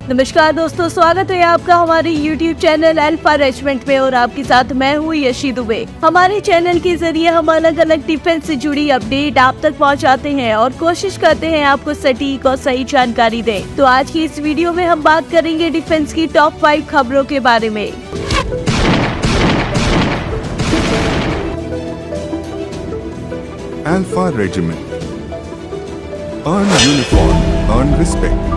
नमस्कार दोस्तों, स्वागत है आपका हमारे YouTube चैनल अल्फा रेजिमेंट में और आपके साथ मैं हूँ यशी दुबे। हमारे चैनल के जरिए हम अलग अलग डिफेंस से जुड़ी अपडेट आप तक पहुँचाते हैं और कोशिश करते हैं आपको सटीक और सही जानकारी दें। तो आज की इस वीडियो में हम बात करेंगे डिफेंस की टॉप 5 खबरों के बारे में। Alpha Regiment. Earn uniform, earn respect.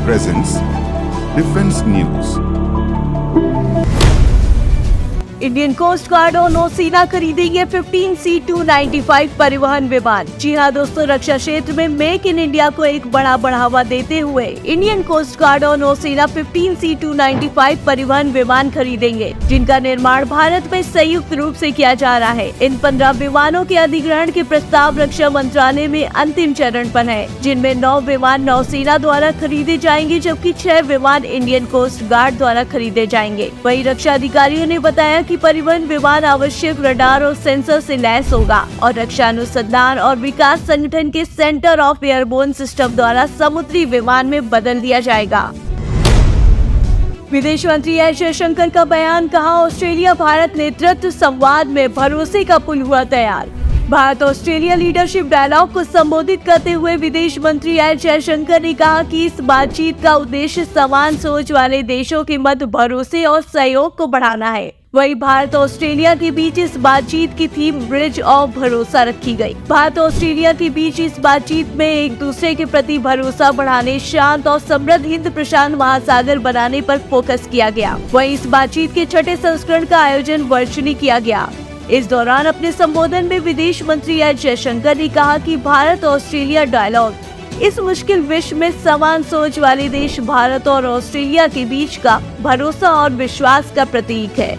Presents Defense News. Indian coast guard और नौसेना खरीदेंगे 15 C-295 परिवहन विमान। जी हाँ दोस्तों, रक्षा क्षेत्र में मेक इन इंडिया को एक बड़ा बढ़ावा देते हुए इंडियन कोस्ट गार्ड और नौसेना 15 C-295 परिवहन विमान खरीदेंगे, जिनका निर्माण भारत में संयुक्त रूप से किया जा रहा है। इन 15 विमानों के अधिग्रहण के प्रस्ताव रक्षा मंत्रालय में अंतिम चरण पर है, जिनमें 9 विमान नौसेना द्वारा खरीदे जाएंगे, जबकि 6 विमान इंडियन कोस्ट गार्ड द्वारा खरीदे जाएंगे। वहीं रक्षा अधिकारियों ने बताया कि परिवहन विमान आवश्यक रडार और सेंसर से लैस होगा और रक्षा अनुसंधान और विकास संगठन के सेंटर ऑफ एयरबोर्न सिस्टम द्वारा समुद्री विमान में बदल दिया जाएगा। विदेश मंत्री एस जयशंकर का बयान, कहा ऑस्ट्रेलिया भारत नेतृत्व संवाद में भरोसे का पुल हुआ तैयार। भारत ऑस्ट्रेलिया लीडरशिप डायलॉग को संबोधित करते हुए विदेश मंत्री एस जयशंकर ने कहा कि इस बातचीत का उद्देश्य समान सोच वाले देशों के मध्य भरोसे और सहयोग को बढ़ाना है। वहीं भारत ऑस्ट्रेलिया के बीच इस बातचीत की थीम ब्रिज ऑफ भरोसा रखी गई। भारत ऑस्ट्रेलिया के बीच इस बातचीत में एक दूसरे के प्रति भरोसा बढ़ाने, शांत और समृद्ध हिंद प्रशांत महासागर बनाने पर फोकस किया गया। वहीं इस बातचीत के 6ठे संस्करण का आयोजन वर्चुअली किया गया। इस दौरान अपने संबोधन में विदेश मंत्री एस जयशंकर ने कहा कि भारत ऑस्ट्रेलिया डायलॉग इस मुश्किल विश्व में समान सोच वाले देश भारत और ऑस्ट्रेलिया के बीच का भरोसा और विश्वास का प्रतीक है।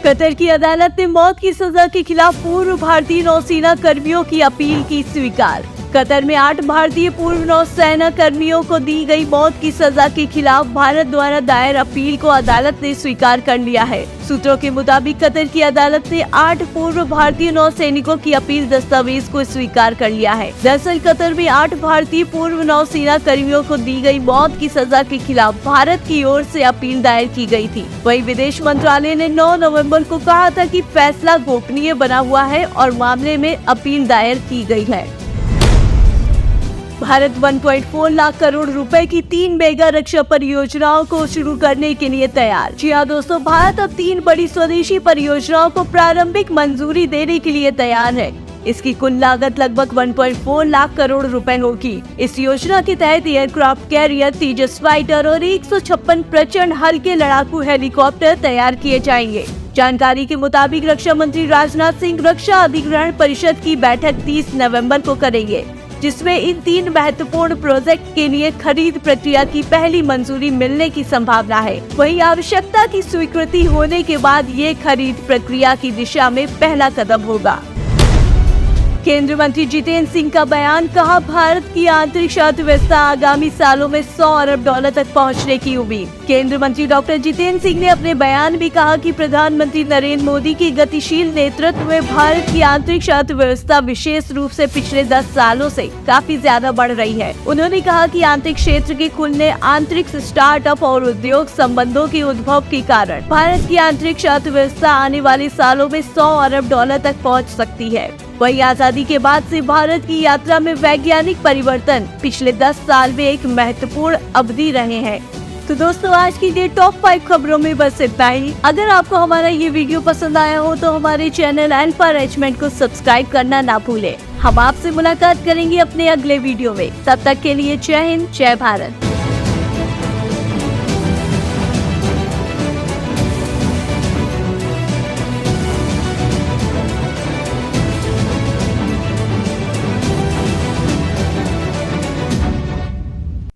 कतर की अदालत ने मौत की सजा के खिलाफ पूर्व भारतीय नौसेना कर्मियों की अपील की स्वीकार। कतर में 8 भारतीय पूर्व नौसेना कर्मियों को दी गई मौत की सजा के खिलाफ भारत द्वारा दायर अपील को अदालत ने स्वीकार कर लिया है। सूत्रों के मुताबिक कतर की अदालत ने 8 पूर्व भारतीय नौसैनिकों की अपील दस्तावेज को स्वीकार कर लिया है। दरअसल कतर में 8 भारतीय पूर्व नौसेना कर्मियों को दी गई मौत की सजा के खिलाफ भारत की ओर से अपील दायर की गई थी। वहीं विदेश मंत्रालय ने 9 नवंबर को कहा था कि फैसला गोपनीय बना हुआ है और मामले में अपील दायर की गई है। भारत 1.4 लाख करोड़ रुपए की 3 मेगा रक्षा परियोजनाओं को शुरू करने के लिए तैयार। जी हाँ दोस्तों, भारत अब 3 बड़ी स्वदेशी परियोजनाओं को प्रारंभिक मंजूरी देने के लिए तैयार है। इसकी कुल लागत लगभग 1.4 लाख करोड़ रुपए होगी। इस योजना के तहत एयरक्राफ्ट कैरियर, तेजस फाइटर और 156 प्रचंड हल्के लड़ाकू हेलीकॉप्टर तैयार किए जाएंगे। जानकारी के मुताबिक रक्षा मंत्री राजनाथ सिंह रक्षा अधिग्रहण परिषद की बैठक 30 नवंबर को करेंगे, जिसमें इन 3 महत्वपूर्ण प्रोजेक्ट के लिए खरीद प्रक्रिया की पहली मंजूरी मिलने की संभावना है। वहीं आवश्यकता की स्वीकृति होने के बाद ये खरीद प्रक्रिया की दिशा में पहला कदम होगा। केंद्रीय मंत्री जितेंद्र सिंह का बयान, कहा भारत की आंतरिक अर्थव्यवस्था आगामी सालों में $100 अरब तक पहुंचने की उम्मीद। केंद्रीय मंत्री डॉक्टर जितेंद्र सिंह ने अपने बयान में कहा कि प्रधानमंत्री नरेंद्र मोदी के गतिशील नेतृत्व में भारत की आंतरिक अर्थव्यवस्था विशेष रूप से पिछले 10 सालों से काफी ज्यादा बढ़ रही है। उन्होंने कहा कि आंतरिक क्षेत्र के खुलने, आंतरिक स्टार्टअप और उद्योग संबंधों के उद्भव के कारण भारत की आंतरिक अर्थव्यवस्था आने वाले सालों में $100 अरब तक पहुँच सकती है। वहीं आजादी के बाद से भारत की यात्रा में वैज्ञानिक परिवर्तन पिछले 10 साल में एक महत्वपूर्ण अवधि रहे हैं। तो दोस्तों, आज की ये टॉप 5 खबरों में बस इतना ही। अगर आपको हमारा ये वीडियो पसंद आया हो तो हमारे चैनल अल्फा रेजिमेंट को सब्सक्राइब करना ना भूलें। हम आपसे मुलाकात करेंगे अपने अगले वीडियो में। तब तक के लिए जय हिंद, जय भारत।